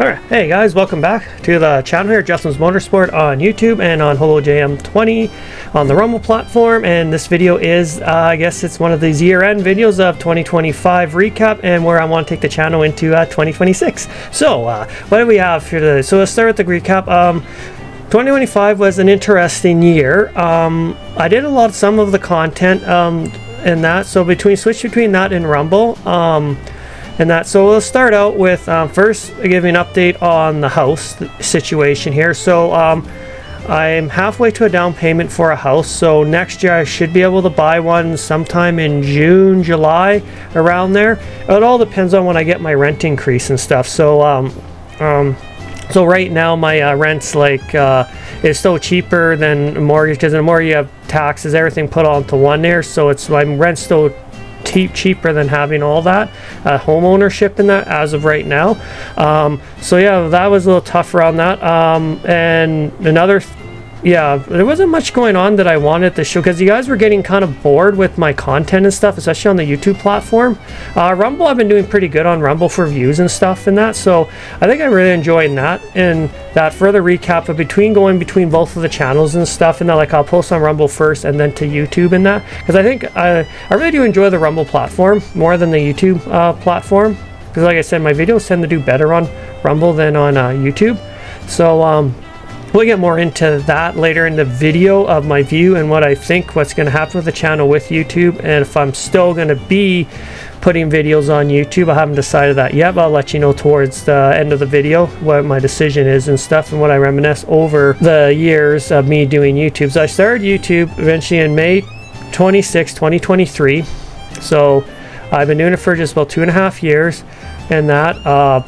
Alright, hey guys, welcome back to the channel here, Justin's Motorsport on YouTube and on HoloJM20 on the Rumble platform. And this video is, I guess it's one of these year-end videos of 2025 recap and where I want to take the channel into 2026. So, what do we have here today? So let's start with the recap. 2025 was an interesting year. I did some of the content in that, so switch between that and Rumble. So we'll start out with first giving an update on the house situation here. So I'm halfway to a down payment for a house, so next year I should be able to buy one sometime in June, July, around there. It all depends on when I get my rent increase and stuff. So so right now my rent's is still cheaper than a mortgage, because in a mortgage you have taxes, everything put all into one there, so my rent's still cheaper than having all that home ownership in that as of right now. So yeah, that was a little tough around that. And there wasn't much going on that I wanted to show, because you guys were getting kind of bored with my content and stuff, especially on the YouTube platform. Rumble, I've been doing pretty good on Rumble for views and stuff and that, so I think I really enjoyed that. And that further recap of going between both of the channels and stuff, and that I'll post on Rumble first and then to YouTube and that, because I think I really do enjoy the Rumble platform more than the YouTube platform, because like I said, my videos tend to do better on Rumble than on YouTube. So we'll get more into that later in the video of my view and what I think what's going to happen with the channel with YouTube, and if I'm still going to be putting videos on YouTube. I haven't decided that yet, but I'll let you know towards the end of the video what my decision is and stuff, and what I reminisce over the years of me doing YouTube. So I started YouTube eventually in May 26, 2023. So I've been doing it for just about 2.5 years, and that I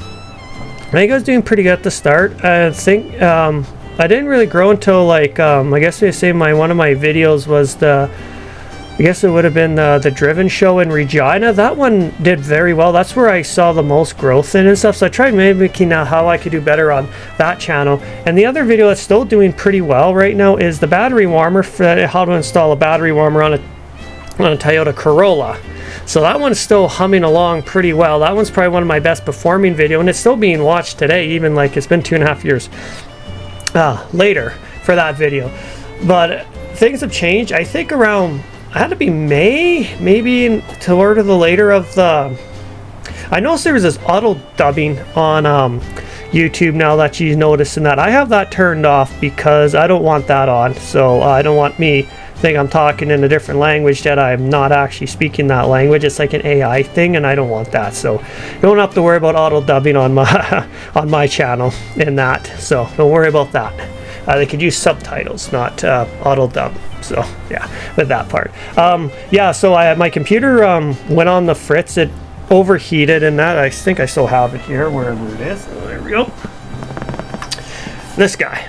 think I was doing pretty good at the start. I think I didn't really grow until I guess they say one of my videos was I guess it would have been the Driven show in Regina. That one did very well. That's where I saw the most growth in and stuff. So I tried mimicking how I could do better on that channel. And the other video that's still doing pretty well right now is the battery warmer, how to install a battery warmer on a Toyota Corolla. So that one's still humming along pretty well. That one's probably one of my best performing video, and it's still being watched today, even it's been 2.5 years later for that video. But things have changed. I think around, I had to be May, maybe toward the later of the, I noticed there was this auto dubbing on YouTube now that you noticed, and that I have that turned off because I don't want that on. So I don't want me think I'm talking in a different language that I'm not actually speaking that language. It's like an AI thing, and I don't want that. So you don't have to worry about auto dubbing on my channel in that. So don't worry about that. They could use subtitles, not auto dub. So yeah, with that part. So my computer went on the fritz. It overheated, and that I think I still have it here wherever it is. Oh, there we go. This guy.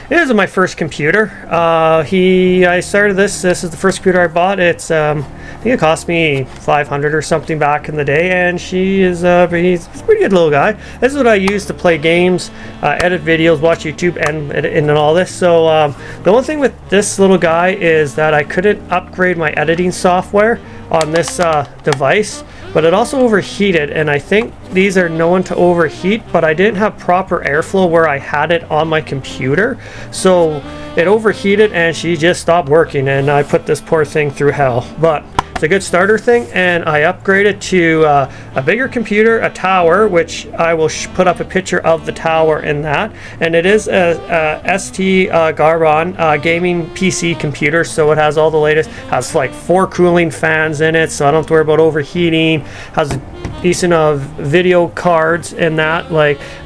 This is my first computer. I started this. This is the first computer I bought. It's I think it cost me $500 or something back in the day, and he's a pretty good little guy. This is what I use to play games, edit videos, watch YouTube, and all this. So the only thing with this little guy is that I couldn't upgrade my editing software on this device, but it also overheated, and I think these are known to overheat, but I didn't have proper airflow where I had it on my computer, so it overheated and she just stopped working, and I put this poor thing through hell. But it's a good starter thing, and I upgraded to a bigger computer, a tower, which I will put up a picture of the tower in that, and it is a ST Garbon gaming PC computer, so it has all the latest, has 4 cooling fans in it, so I don't have to worry about overheating, has decent video cards in that,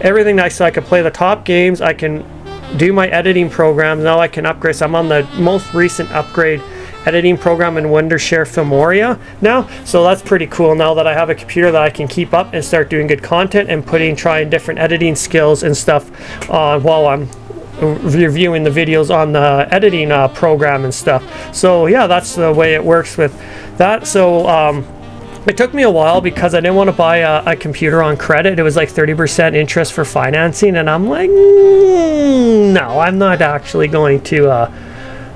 everything nice, so I can play the top games, I can do my editing programs. Now I can upgrade, so I'm on the most recent upgrade editing program in Wondershare Filmora now, so that's pretty cool now that I have a computer that I can keep up and start doing good content and trying different editing skills and stuff while I'm reviewing the videos on the editing program and stuff. So yeah, that's the way it works with that. So it took me a while because I didn't want to buy a computer on credit. It was 30% interest for financing, and I'm like, no, I'm not actually going to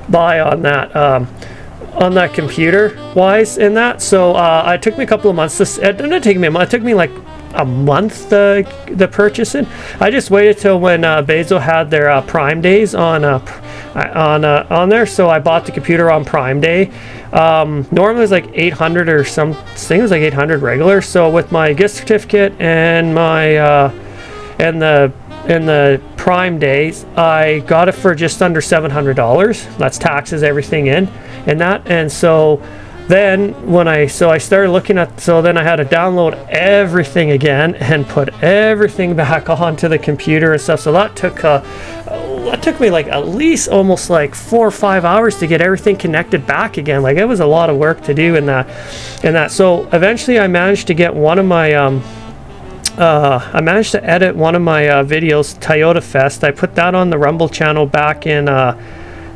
buy on that computer wise in that. So it took me a couple of months. It didn't take me a month. It took me a month the purchasing. I just waited till when Bezo had their Prime days on there, so I bought the computer on Prime Day. Normally it's like 800 or something. It was like 800 regular. So with my gift certificate and my and the Prime days, I got it for just under $700. That's taxes, everything in, and that. And so then when I started looking at, so then I had to download everything again and put everything back onto the computer and stuff. So that took me like at least almost like 4 or 5 hours to get everything connected back again. Like, it was a lot of work to do in that. So eventually I managed to get one of my I managed to edit one of my videos, Toyota Fest. I put that on the Rumble channel back in I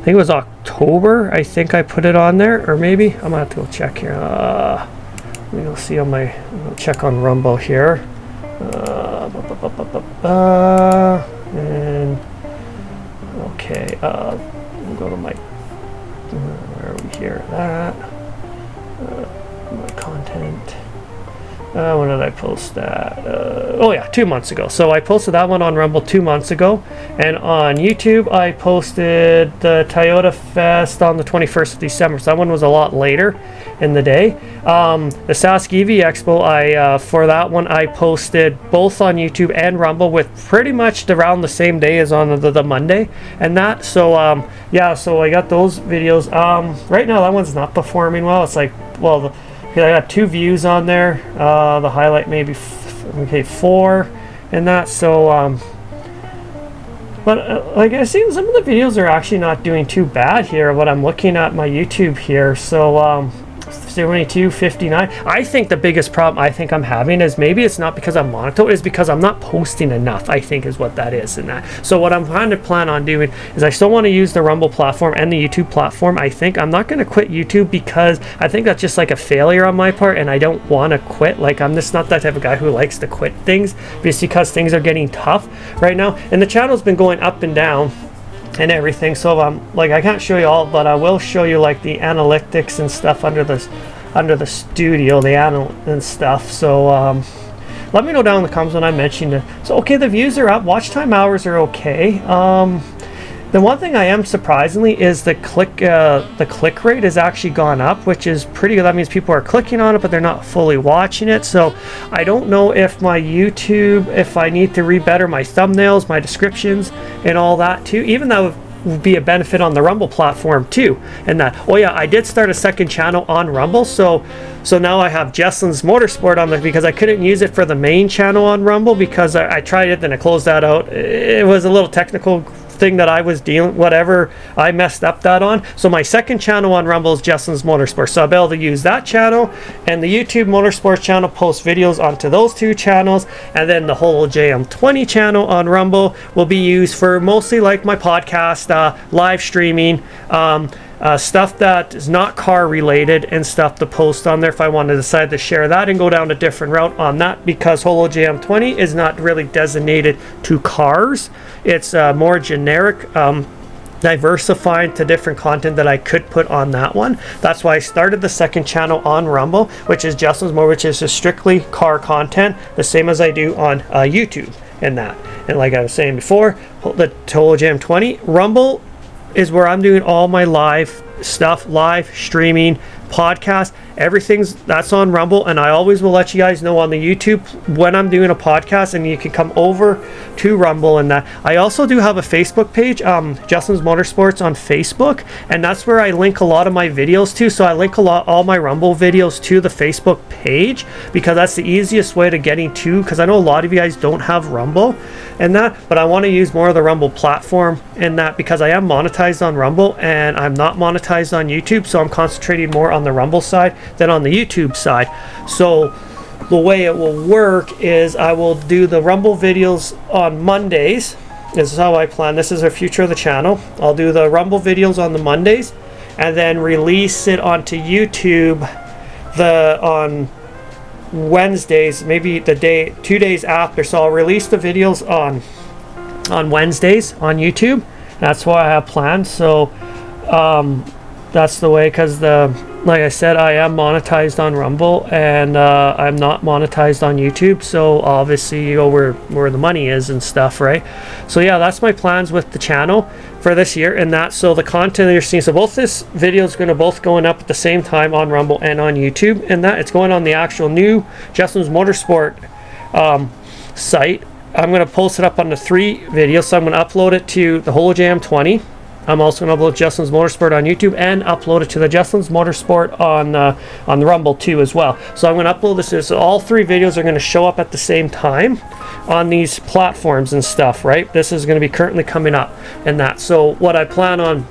think it was October. I think I put it on there, or maybe I'm gonna have to go check here. Let me go see on my, I'll check on Rumble here. And okay, we'll go to my, where are we here? My content. When did I post that? Oh yeah, 2 months ago. So I posted that one on Rumble 2 months ago, and on YouTube I posted the Toyota Fest on the 21st of December. So that one was a lot later in the day. The Sask EV Expo, for that one I posted both on YouTube and Rumble with pretty much around the same day as on the Monday and that. So yeah, so I got those videos. Right now that one's not performing well. It's like, well, I got 2 views on there. The highlight maybe 4 and that. So but like I see, some of the videos are actually not doing too bad here. What I'm looking at my YouTube here. So 7259. I think the biggest problem I think I'm having is maybe it's not because I'm monotone, it's because I'm not posting enough, I think is what that is in that. So what I'm trying to plan on doing is I still want to use the Rumble platform and the YouTube platform. I think I'm not going to quit YouTube because I think that's just like a failure on my part, and I don't want to quit. Like, I'm just not that type of guy who likes to quit things just because things are getting tough right now, and the channel's been going up and down and everything. So like, I can't show you all, but I will show you like the analytics and stuff under the studio, and stuff. So let me know down in the comments when I mentioned it. So okay, the views are up, watch time hours are okay. The one thing I am surprisingly is the click rate has actually gone up, which is pretty good. That means people are clicking on it, but they're not fully watching it. So I don't know if my YouTube, if I need to rebetter my thumbnails, my descriptions, and all that too. Even that would be a benefit on the Rumble platform too. And that, oh yeah, I did start a second channel on Rumble. So now I have Jesslyn's Motorsport on there because I couldn't use it for the main channel on Rumble because I tried it, then I closed that out. It was a little technical thing that I was dealing, whatever I messed up that on. So my second channel on Rumble is Jesslyn's Motorsport. So I'll be able to use that channel, and the YouTube Motorsports channel, post videos onto those 2 channels, and then the whole JM20 channel on Rumble will be used for mostly like my podcast, live streaming, stuff that is not car related, and stuff to post on there if I want to decide to share that and go down a different route on that, because Holo JM20 is not really designated to cars. It's more generic, diversified to different content that I could put on that one. That's why I started the second channel on Rumble, which is Jesslyn's More, which is just strictly car content, the same as I do on YouTube and that. And like I was saying before, the Holo JM20 Rumble is where I'm doing all my live stuff, live streaming, podcast, everything's that's on Rumble, and I always will let you guys know on the YouTube when I'm doing a podcast, and you can come over to Rumble. And that I also do have a Facebook page, Jesslyn's Motorsports on Facebook, and that's where I link a lot of my videos to. So I link all my Rumble videos to the Facebook page because that's the easiest way to getting to, because I know a lot of you guys don't have Rumble and that, but I want to use more of the Rumble platform in that because I am monetized on Rumble and I'm not monetized on YouTube, so I'm concentrating more on the Rumble side than on the YouTube side. So the way it will work is I will do the Rumble videos on Mondays. This is how I plan. This is the future of the channel. I'll do the Rumble videos on the Mondays and then release it onto YouTube on Wednesdays, maybe the 2 days after. So I'll release the videos on Wednesdays on YouTube. That's what I have planned. So that's the way, because like I said, I am monetized on Rumble, and I'm not monetized on YouTube. So obviously, you know, where the money is and stuff, right? So yeah, that's my plans with the channel for this year. And that, so the content that you're seeing, so both this video is going to both going up at the same time on Rumble and on YouTube, and that it's going on the actual new Justin's Motorsport site. I'm going to post it up on the 3 videos. So I'm going to upload it to the HoloJam 20. I'm also going to upload Justin's Motorsport on YouTube and upload it to the Justin's Motorsport on the Rumble too as well. So I'm going to upload this. So all 3 videos are going to show up at the same time on these platforms and stuff, right? This is going to be currently coming up and that. So what I plan on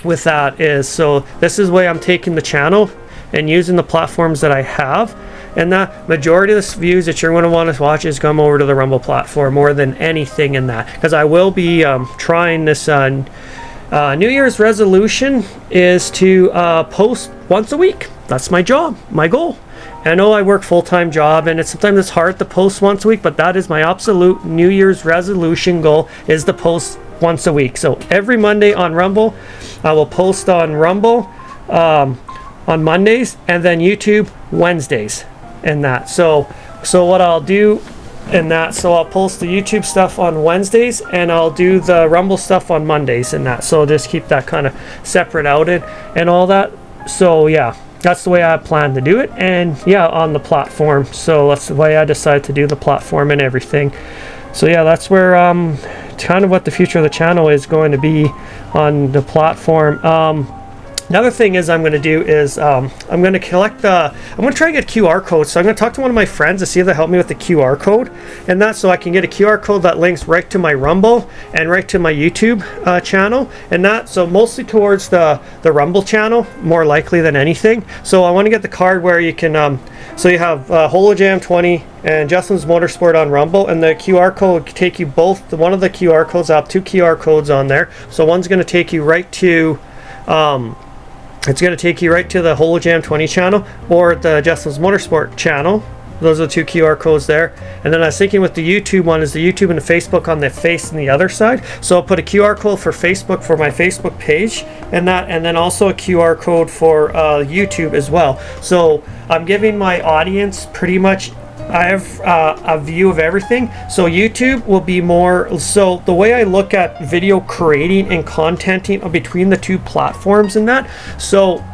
with that is, so this is the way I'm taking the channel and using the platforms that I have. And the majority of the views that you're going to want to watch is come over to the Rumble platform more than anything in that. Because I will be trying this New Year's resolution is to post once a week. That's my job, my goal. I know I work full-time job, and sometimes it's hard to post once a week, but that is my absolute New Year's resolution goal, is to post once a week. So every Monday on Rumble, I will post on Rumble on Mondays, and then YouTube Wednesdays, and that. So what I'll do and that, so I'll post the YouTube stuff on Wednesdays, and I'll do the Rumble stuff on Mondays and that. So I'll just keep that kind of separate out and all that. So yeah, that's the way I plan to do it. And yeah, on the platform. So that's the way I decided to do the platform and everything. So yeah, that's where kind of what the future of the channel is going to be on the platform. Another thing is I'm going to do is I'm going to collect I'm going to try to get QR codes. So I'm going to talk to one of my friends to see if they'll help me with the QR code and that, so I can get a QR code that links right to my Rumble and right to my YouTube channel and that. So mostly towards the Rumble channel, more likely than anything. So I want to get the card where you can so you have HoloJam 20 and Justin's Motorsport on Rumble, and the QR code will take you both. One of the QR codes, I have 2 QR codes on there. So one's going to take you right to it's going to take you right to the HoloJam 20 channel or the Justin's Motorsport channel. Those are the 2 QR codes there. And then I was thinking with the YouTube one is the YouTube and the Facebook on the face and the other side. So I'll put a QR code for Facebook for my Facebook page and that, and then also a QR code for YouTube as well. So I'm giving my audience pretty much, I have a view of everything. So YouTube will be more, so the way I look at video creating and contenting between the 2 platforms and that. So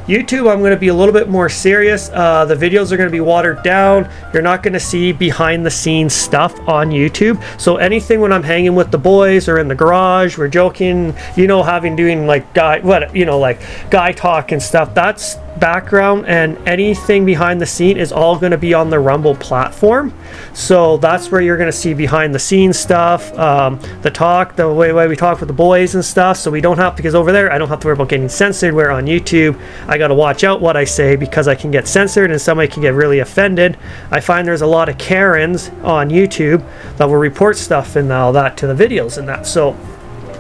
YouTube, I'm going to be a little bit more serious. The videos are going to be watered down. You're not going to see behind the scenes stuff on YouTube. So anything when I'm hanging with the boys or in the garage, we're joking, you know, doing like guy talk and stuff, that's background, and anything behind the scene is all going to be on the Rumble platform. So that's where you're going to see behind the scenes stuff, the way we talk with the boys and stuff. So we don't have, because over there I don't have to worry about getting censored, where on YouTube I got to watch out what I say because I can get censored and somebody can get really offended. I find there's a lot of Karens on YouTube that will report stuff and all that to the videos and that. So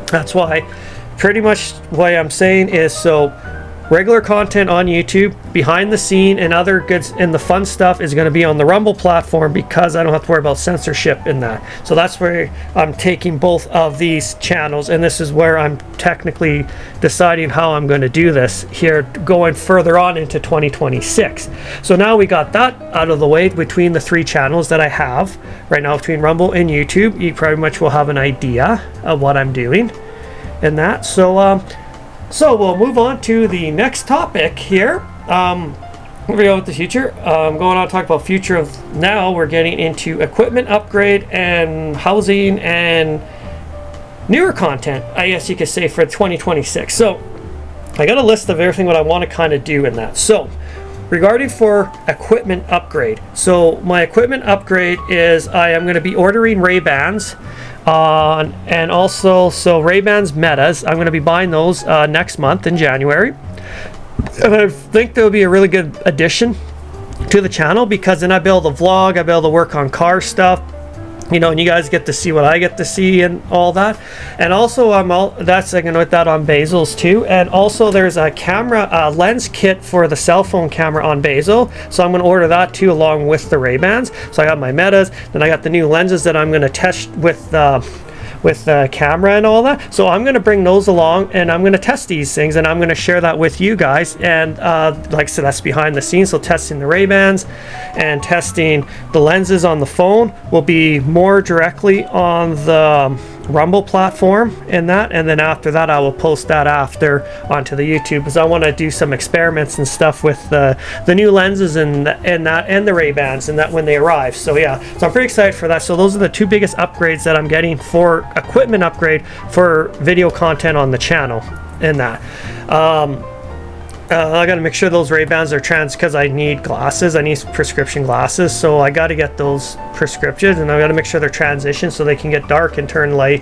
that's why pretty much what I'm saying is, so regular content on YouTube, behind the scene and other goods, and the fun stuff is going to be on the Rumble platform because I don't have to worry about censorship in that. So that's where I'm taking both of these channels, and this is where I'm technically deciding how I'm going to do this here going further on into 2026. So now we got that out of the way between the 3 channels that I have right now between Rumble and YouTube. You pretty much will have an idea of what I'm doing in that. So we'll move on to the next topic here. We're going with the future. Going on to talk about future of now. We're getting into equipment upgrade and housing and newer content, I guess you could say, for 2026. So I got a list of everything what I want to kind of do in that. So regarding for equipment upgrade. So my equipment upgrade is I am going to be ordering Ray-Bans. And also, so Ray-Bans Metas, I'm going to be buying those next month in January, and I think they'll be a really good addition to the channel because then I'll be able to vlog, I'll be able to work on car stuff, you know, and you guys get to see what I get to see and all that. And also I can note that on Basil's too. And also there's a camera lens kit for the cell phone camera on Basil, so I'm going to order that too along with the Ray-Bans. So I got my Metas, then I got the new lenses that I'm going to test with with the camera and all that. So I'm going to bring those along, and I'm going to test these things, and I'm going to share that with you guys. And like I said, that's behind the scenes. So testing the Ray-Bans and testing the lenses on the phone will be more directly on the Rumble platform and that, and then after that I will post that after onto the YouTube, because I want to do some experiments and stuff with the new lenses and the Ray-Bans and that when they arrive. So yeah, so I'm pretty excited for that. So those are the two biggest upgrades that I'm getting for equipment upgrade for video content on the channel and that. I got to make sure those Ray-Bans are trans, because I need glasses. I need prescription glasses, so I got to get those prescriptions, and I got to make sure they're transitioned so they can get dark and turn light.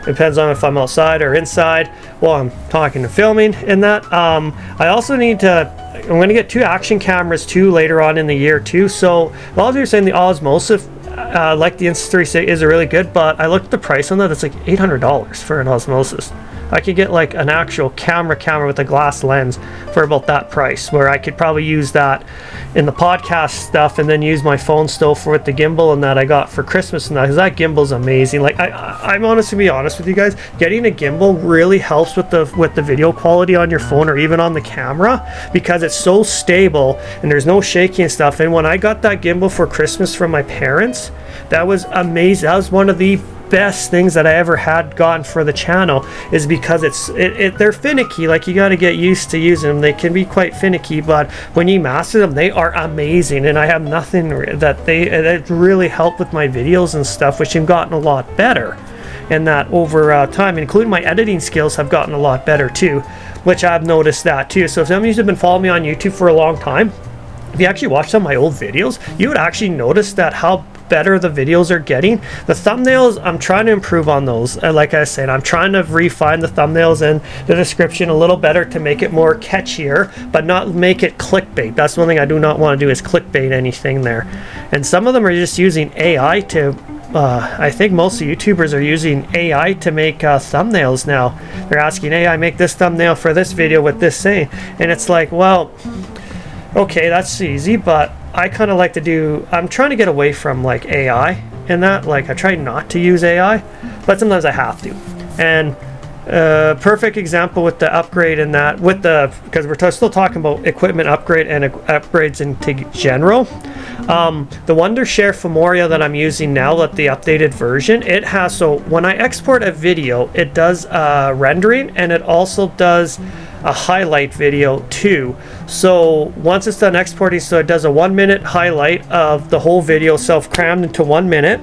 Depends on if I'm outside or inside while I'm talking and filming and that. I also need to, I'm going to get two action cameras too later on in the year too. So a lot of you are saying the Osmosis, like the Insta360, is really good, but I looked at the price on that. It's like $800 for an Osmosis. I could get like an actual camera with a glass lens for about that price, where I could probably use that in the podcast stuff and then use my phone still for with the gimbal and that I got for Christmas and that, because that gimbal's amazing. Like I'm honest, to be honest with you guys, getting a gimbal really helps with the video quality on your phone or even on the camera, because it's so stable and there's no shaking and stuff. And when I got that gimbal for Christmas from my parents, that was amazing. That was one of the best things that I ever had gotten for the channel, is because they're finicky. Like, you got to get used to using them. They can be quite finicky, but when you master them, they are amazing. And I have nothing that really helped with my videos and stuff, which have gotten a lot better, and that over time, including my editing skills have gotten a lot better too, which I've noticed that too. So if some of you have been following me on YouTube for a long time, if you actually watch some of my old videos, you would actually notice that how better the videos are getting. The thumbnails, I'm trying to improve on those. Like I said, I'm trying to refine the thumbnails and the description a little better to make it more catchier, but not make it clickbait. That's one thing I do not want to do, is clickbait anything there. And some of them are just using AI to I think most YouTubers are using AI to make thumbnails now. They're asking AI, make this thumbnail for this video with this saying, and it's like, well, okay, that's easy, but I kind of like to do, I'm trying to get away from like AI and that. Like, I try not to use AI, but sometimes I have to. And perfect example with the upgrade and that, with the, because we're still talking about equipment upgrade and upgrades into general. The Wondershare Filmora that I'm using now, that the updated version, it has, so when I export a video, it does rendering, and it also does a highlight video too. So once it's done exporting, so it does a 1 minute highlight of the whole video, self-crammed into 1 minute,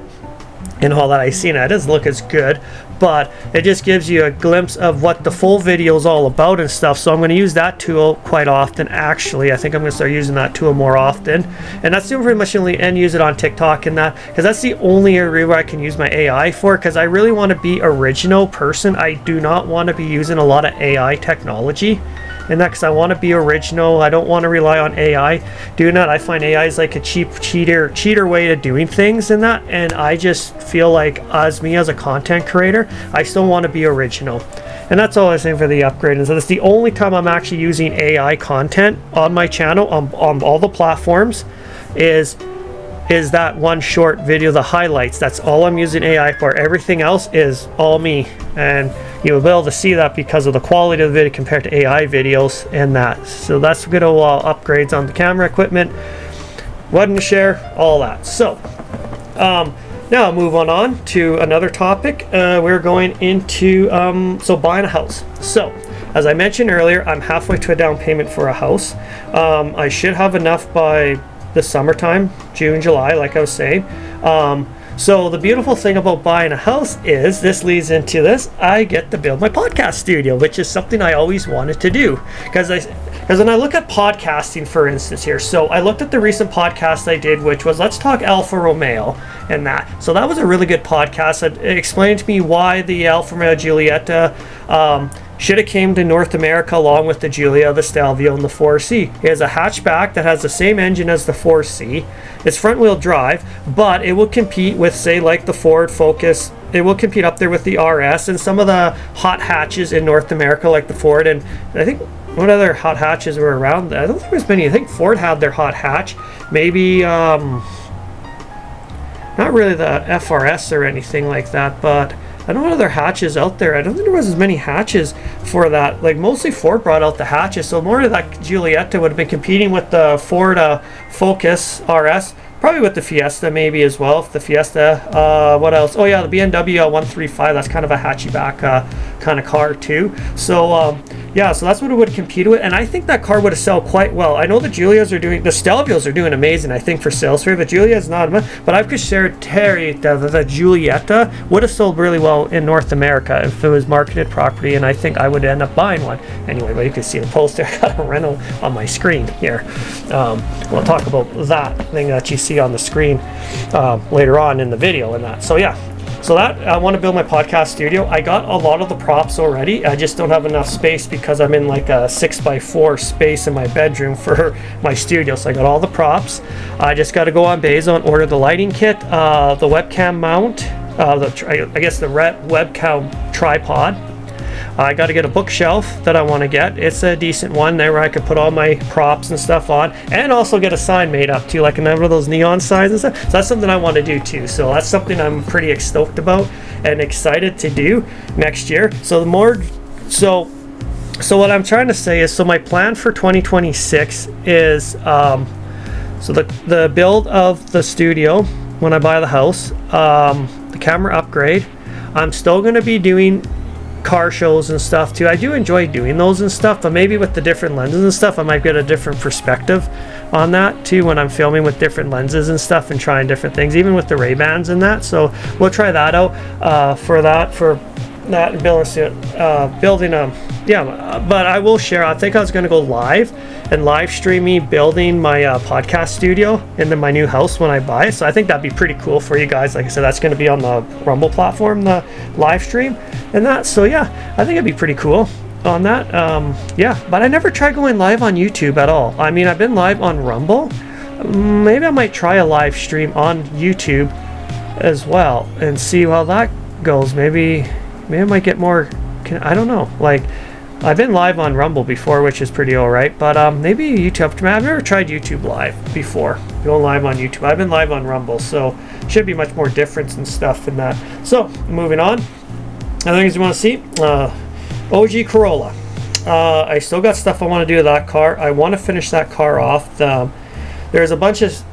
and all that I see, and that doesn't look as good, but it just gives you a glimpse of what the full video is all about and stuff. So I'm going to use that tool quite often. Actually, I think I'm going to start using that tool more often, and that's pretty much the only, and use it on TikTok and that, because that's the only area where I can use my AI for, because I really want to be original person. I do not want to be using a lot of AI technology and that, because I want to be original. I don't want to rely on AI doing that. I find AI is like a cheater way of doing things in that, and I just feel like, as me as a content creator, I still want to be original. And that's all I was saying for the upgrade. And so that's the only time I'm actually using AI content on my channel, on all the platforms, is that one short video, the highlights. That's all I'm using AI for. Everything else is all me, and you'll be able to see that because of the quality of the video compared to AI videos and that. So that's good old upgrades on the camera equipment, Wondershare, all that. So now I'll move on to another topic. We're going into so buying a house. So as I mentioned earlier, I'm halfway to a down payment for a house. I should have enough by the summertime, June, July, like I was saying. So the beautiful thing about buying a house is, this leads into this, I get to build my podcast studio, which is something I always wanted to do. Because when I look at podcasting, for instance here, so I looked at the recent podcast I did, which was Let's Talk Alfa Romeo and that. So that was a really good podcast. It explained to me why the Alfa Romeo Giulietta should have came to North America along with the Giulia, the Stelvio, and the 4C. It has a hatchback that has the same engine as the 4C. It's front-wheel drive, but it will compete with, say, like the Ford Focus. It will compete up there with the RS and some of the hot hatches in North America, like the Ford. And I think what other hot hatches were around? I don't think there's many. I think Ford had their hot hatch. Maybe not really the FRS or anything like that, but I don't know other hatches out there. I don't think there was as many hatches for that. Like mostly Ford brought out the hatches, so more of that Giulietta would have been competing with the Ford Focus RS. Probably with the Fiesta maybe as well. If the Fiesta, what else? Oh yeah, the BMW 135. That's kind of a hatchback kind of car too. So yeah, so that's what it would compete with, and I think that car would have sold quite well. I know the Giulias are doing, the Stelvios are doing amazing. I think for sales fair, the Giulia's not, but I've just shared Terry the Giulietta would have sold really well in North America if it was marketed properly, and I think I would end up buying one. Anyway, but you can see the poster. I got a Renault on my screen here. We'll talk about that thing that you see on the screen later on in the video and that. So yeah. So that, I want to build my podcast studio. I got a lot of the props already. I just don't have enough space because I'm in like a 6x4 space in my bedroom for my studio. So I got all the props. I just got to go on Bezo and order the lighting kit, the webcam mount, I guess the webcam tripod. I got to get a bookshelf that I want to get. It's a decent one there where I could put all my props and stuff on, and also get a sign made up too, like another of those neon signs and stuff. So that's something I want to do too. So that's something I'm pretty stoked about and excited to do next year. So so what I'm trying to say is, so my plan for 2026 is so the build of the studio when I buy the house, the camera upgrade. I'm still going to be doing car shows and stuff too. I do enjoy doing those and stuff, but maybe with the different lenses and stuff I might get a different perspective on that too when I'm filming with different lenses and stuff and trying different things, even with the Ray-Bans and that. So we'll try that out for that and building but I will share. I think I was going to go live and live stream me building my podcast studio into my new house when I buy it. So I think that'd be pretty cool for you guys. Like I said, that's going to be on the Rumble platform, the live stream and that. So yeah, I think it'd be pretty cool on that. Yeah, but I never tried going live on YouTube at all. I mean, I've been live on Rumble. Maybe I might try a live stream on YouTube as well and see how that goes. Maybe I might get more. I don't know. Like, I've been live on Rumble before, which is pretty alright, but maybe YouTube. I've never tried YouTube live before, going live on YouTube. I've been live on Rumble, so should be much more difference and stuff in that. So moving on, other things you want to see, OG Corolla. I still got stuff I want to do with that car. I want to finish that car off. There's a bunch of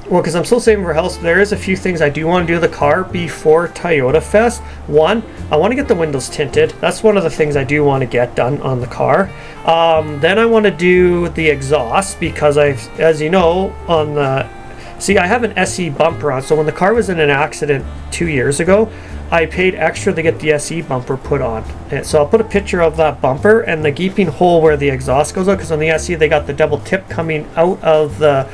well, because I'm still saving for house, there is a few things I do want to do to the car before Toyota Fest. One, I want to get the windows tinted. That's one of the things I do want to get done on the car. Then I want to do the exhaust because as you know, I have an SE bumper on. So when the car was in an accident 2 years ago, I paid extra to get the SE bumper put on. And so I'll put a picture of that bumper and the gaping hole where the exhaust goes out, because on the SE they got the double tip coming out of the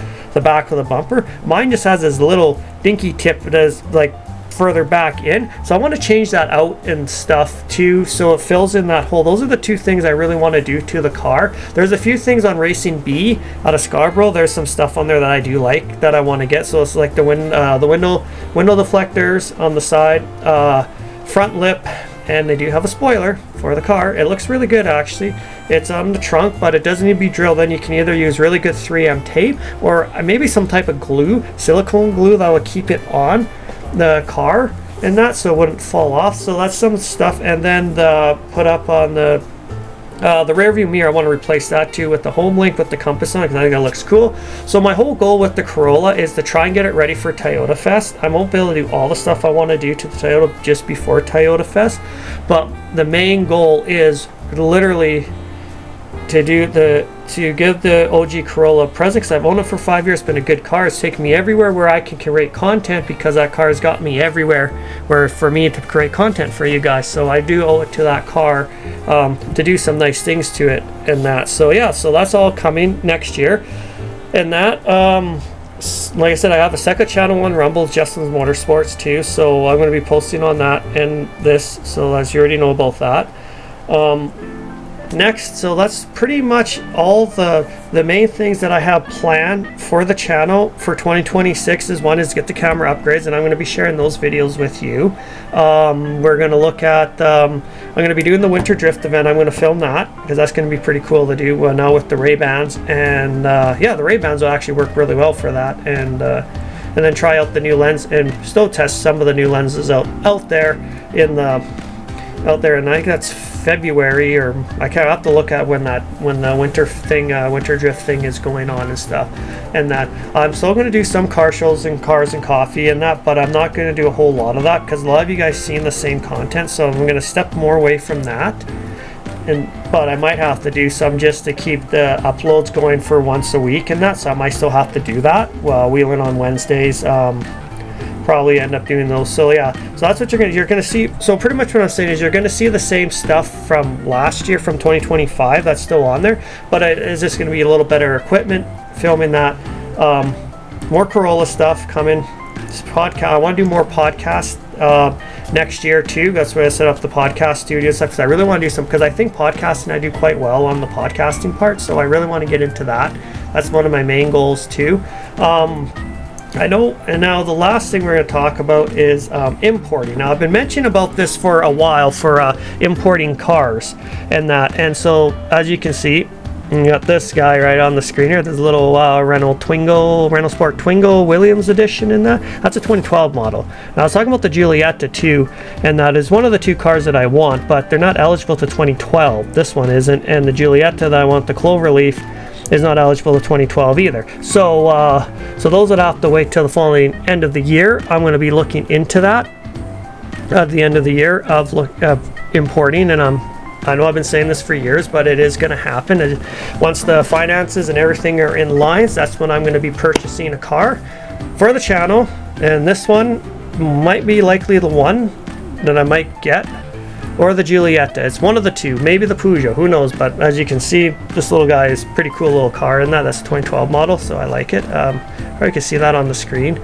back of the bumper. Mine just has this little dinky tip that is like further back in, so I want to change that out and stuff too, so it fills in that hole. Those are the two things I really want to do to the car. There's a few things on Racing B out of Scarborough. There's some stuff on there that I do like that I want to get. So it's like the window deflectors on the side, front lip, and they do have a spoiler for the car. It looks really good actually. It's on the trunk, but it doesn't need to be drilled. Then you can either use really good 3M tape or maybe some type of glue, silicone glue, that would keep it on the car and that, so it wouldn't fall off. So that's some stuff. And then put up on the rear view mirror, I want to replace that too with the home link with the compass on it, because I think that looks cool. So my whole goal with the Corolla is to try and get it ready for Toyota Fest. I won't be able to do all the stuff I want to do to the Toyota just before Toyota Fest, but the main goal is literally to give the OG Corolla a present, because I've owned it for 5 years. It's been a good car. It's taken me everywhere where I can create content, because that car has got me everywhere where for me to create content for you guys. So I do owe it to that car to do some nice things to it and that. So yeah, so that's all coming next year. And that, like I said, I have a second channel on Rumble, Justin's Motorsports too. So I'm going to be posting on that and this. So as you already know about that. Next, so that's pretty much all the main things that I have planned for the channel for 2026. One is get the camera upgrades, and I'm going to be sharing those videos with you. We're going to look at I'm going to be doing the winter drift event. I'm going to film that because that's going to be pretty cool to do now with the Ray-Bans. And yeah, the Ray-Bans will actually work really well for that. And and then try out the new lens and still test some of the new lenses out there in the and I think that's February, or I kind of have to look at when the winter drift thing is going on and stuff. And that I'm still going to do some car shows and cars and coffee and that, but I'm not going to do a whole lot of that because a lot of you guys seen the same content, so I'm going to step more away from that. But I might have to do some just to keep the uploads going for once a week and that, so I might still have to do that. Well, wheeling on Wednesdays, probably end up doing those. So yeah, so that's what you're gonna see. So pretty much what I'm saying is you're gonna see the same stuff from last year, from 2025, that's still on there, but it's just gonna be a little better equipment, filming that, more Corolla stuff coming. This podcast, I want to do more podcasts next year too. That's why I set up the podcast studio stuff, because I really want to do some, because I think podcasting, I do quite well on the podcasting part, so I really want to get into that. That's one of my main goals too. I know, and now the last thing we're going to talk about is importing. Now I've been mentioning about this for a while for importing cars and that, and so as you can see, you got this guy right on the screen here, this little Renault Sport Twingo Williams edition in that. That's a 2012 model. Now I was talking about the Giulietta too, and that is one of the two cars that I want, but they're not eligible to 2012. This one isn't, and the Giulietta that I want, the Cloverleaf, is not eligible to 2012 either. So so those would have to wait till the following end of the year. I'm going to be looking into that at the end of the year of importing, and I know I've been saying this for years, but it is going to happen. And once the finances and everything are in lines, that's when I'm going to be purchasing a car for the channel, and this one might be likely the one that I might get, or the Giulietta. It's one of the two, maybe the Peugeot, who knows. But as you can see, this little guy is pretty cool little car in that. That's a 2012 model, so I like it. Probably can see that on the screen.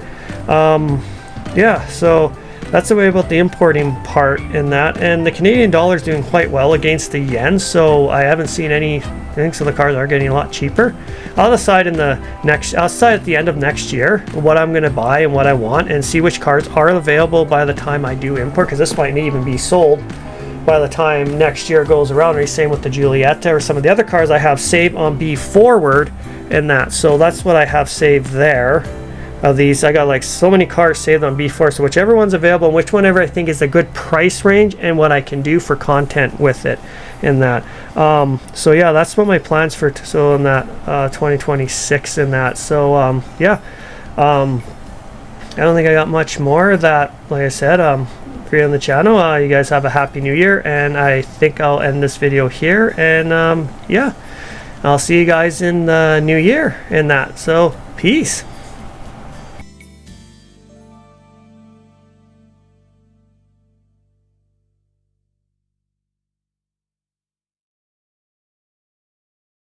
Yeah, so that's the way about the importing part in that. And the Canadian dollar is doing quite well against the yen, so I haven't seen any. I think some of the cars are getting a lot cheaper. I'll decide at the end of next year what I'm going to buy and what I want, and see which cars are available by the time I do import, because this might even be sold by the time next year goes around, or same with the Giulietta or some of the other cars I have saved on Be Forward and that. So that's what I have saved there. Of these, I got like so many cars saved on B4, so whichever one's available and which whenever I think is a good price range and what I can do for content with it in that. So yeah, that's what my plans for so in that 2026 in that. So yeah, I don't think I got much more of that. Like I said, for you on the channel, you guys have a happy new year, and I think I'll end this video here, and yeah, I'll see you guys in the new year in that. So peace.